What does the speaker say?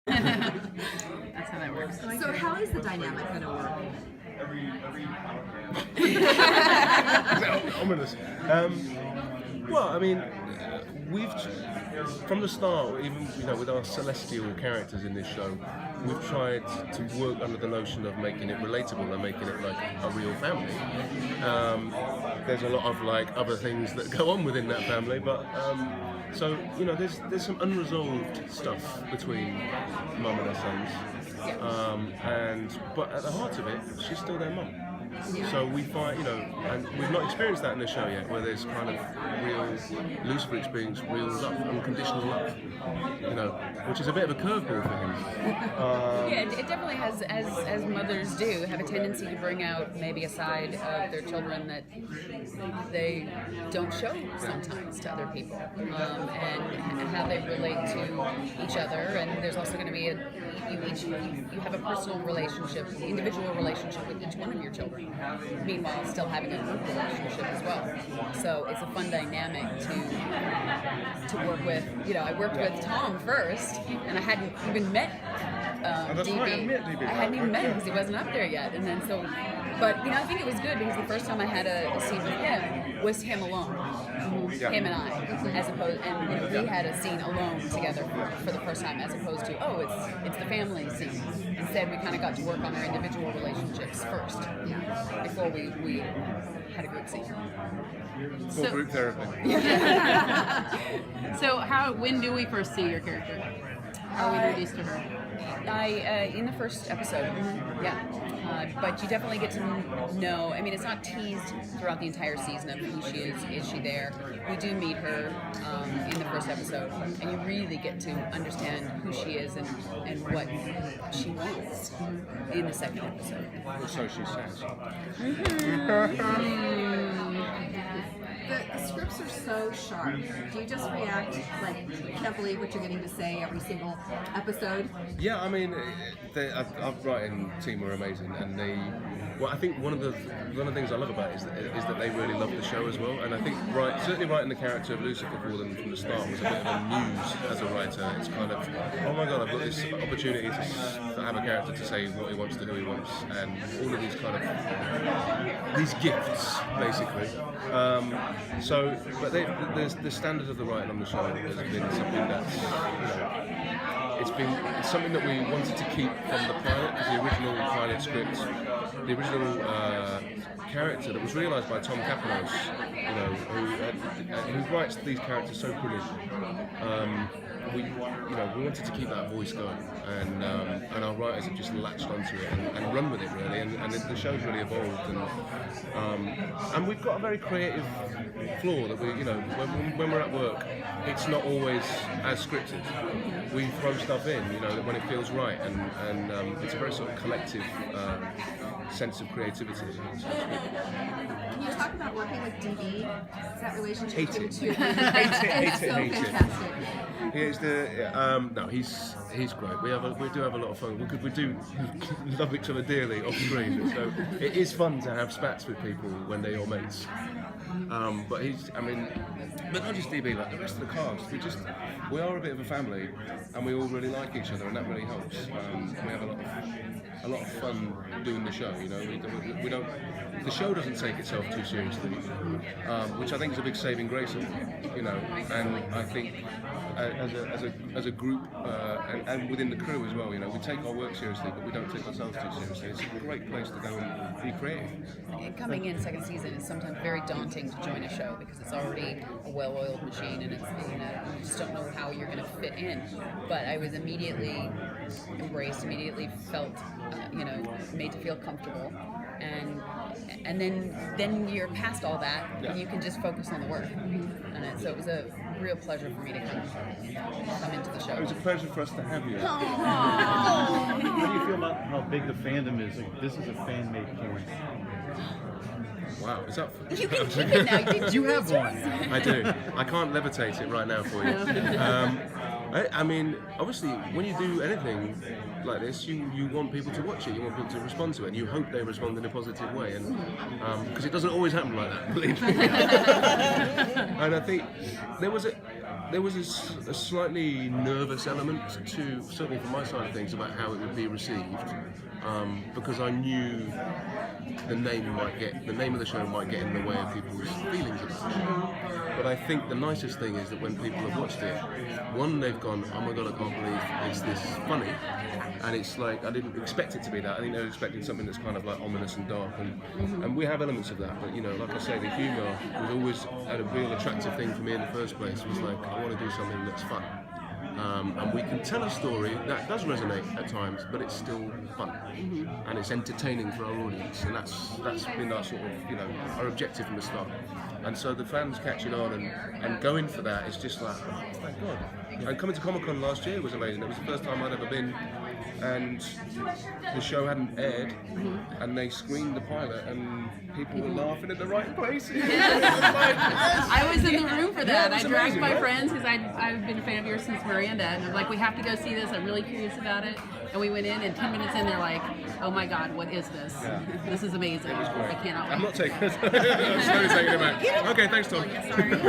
That's how that works. So how is the dynamic going to work? Ominous. Well, I mean, we've from the start, even with our celestial characters in this show, we've tried to work under the notion of making it relatable and making it like a real family. There's a lot of like other things that go on within that family, but so there's some unresolved stuff between mum and her sons, but at the heart of it, she's still their mum. So we find, and we've not experienced that in the show yet, where there's kind of real Lucifer experience, real love, unconditional love, which is a bit of a curveball for him. Yeah, it definitely has, as mothers do, have a tendency to bring out maybe a side of their children that they don't show sometimes to other people, and how they relate to each other. And there's also going to be you have a personal relationship, individual relationship with each one of your children. Meanwhile, still having a group relationship as well. So it's a fun dynamic to work with. I worked with Tom first, and I hadn't even met DB. I hadn't even met him because he wasn't up there yet. And then but I think it was good because the first time I had a scene with him was him alone, him and I, as opposed, and we had a scene alone together for the first time, as opposed to it's the family scene. Instead, we kind of got to work on our individual relationships first, before we had a group scene. Full group therapy. So when do we first see your character? How are we introduced to her? In the first episode, but you definitely get to know. I mean, it's not teased throughout the entire season of who she is she there. We do meet her in the first episode, and you really get to understand who she is and what she wants in the second episode. Or so she says. The scripts are so sharp. Do you just react like you can't believe what you're getting to say every single episode? Yeah, I mean, our writing team were amazing, and I think one of the things I love about it is that they really love the show as well. And I think certainly writing the character of Lucifer for them from the start was a bit of a muse as a writer. It's kind of, oh my god, I've got this opportunity to have a character to say what he wants to who he wants, and all of these kind of these gifts basically. But the standard of the writing on the show has been something that's, it's something that we wanted to keep from the pilot, because the original pilot script, the original character that was realised by Tom Kapanos, who writes these characters so brilliantly. We wanted to keep that voice going, and our writers have just latched onto it and run with it really, and the show's really evolved, and we've got a very creative floor that we, when we're at work, it's not always as scripted. We throw stuff in, when it feels right, and it's a very sort of collective sense of creativity. Can you talk about working with DB? Is that relationship? Hate it. It's so fantastic. He's great. We do have a lot of fun. We do love each other dearly off screen. So it is fun to have spats with people when they're your mates. But not just DB, like the rest of the cast. We are a bit of a family, and we all really like each other, and that really helps. We have a lot of fun doing the show. We don't. The show doesn't take itself too seriously, which I think is a big saving grace of it. And I think as a group and within the crew as well, we take our work seriously, but we don't take ourselves too seriously. It's a great place to go and be creative. Coming in second season is sometimes very daunting to join a show because it's already a well-oiled machine, and it's you just don't know how you're going to fit in. But I was immediately embraced, immediately felt made to feel comfortable, and then you're past all that, and you can just focus on the work. And so it was a real pleasure for me to come into the show. It was a pleasure for us to have you. How do you feel about how big the fandom is? Like, this is a fan-made porn. Wow, is that? You can keep it now. You have one. I do. I can't levitate it right now for you. I mean, obviously, when you do anything like this, you want people to watch it, you want people to respond to it, and you hope they respond in a positive way, and because it doesn't always happen like that, believe me. And I think there was there was a slightly nervous element to, certainly from my side of things, about how it would be received, because I knew the name of the show might get in the way of people's feelings about the show. But I think the nicest thing is that when people have watched it, one, they've gone, oh my god, I can't believe it's this funny. And it's like, I didn't expect it to be that. I think they were expecting something that's kind of like ominous and dark, and we have elements of that. But you know, like I say, the humour was always a real attractive thing for me in the first place. Was like, I want to do something that's fun. And we can tell a story that does resonate at times, but it's still fun, and it's entertaining for our audience, and that's been our sort of, you know, our objective from the start. And so the fans catching on and going for that is just like, oh, thank God. And coming to Comic-Con last year was amazing. It was the first time I'd ever been, and the show hadn't aired, and they screened the pilot, and people were laughing at the right places. I was in the room for that. Yeah, I dragged amazing, my right? friends because I've been a fan of yours since Miranda, and I'm like, we have to go see this. I'm really curious about it. And we went in, and 10 minutes in, they're like, oh my God, what is this? Yeah. This is amazing. It was great. I cannot wait. I'm not taking it. I'm sorry taking it back. Okay, thanks, Tom. Sorry.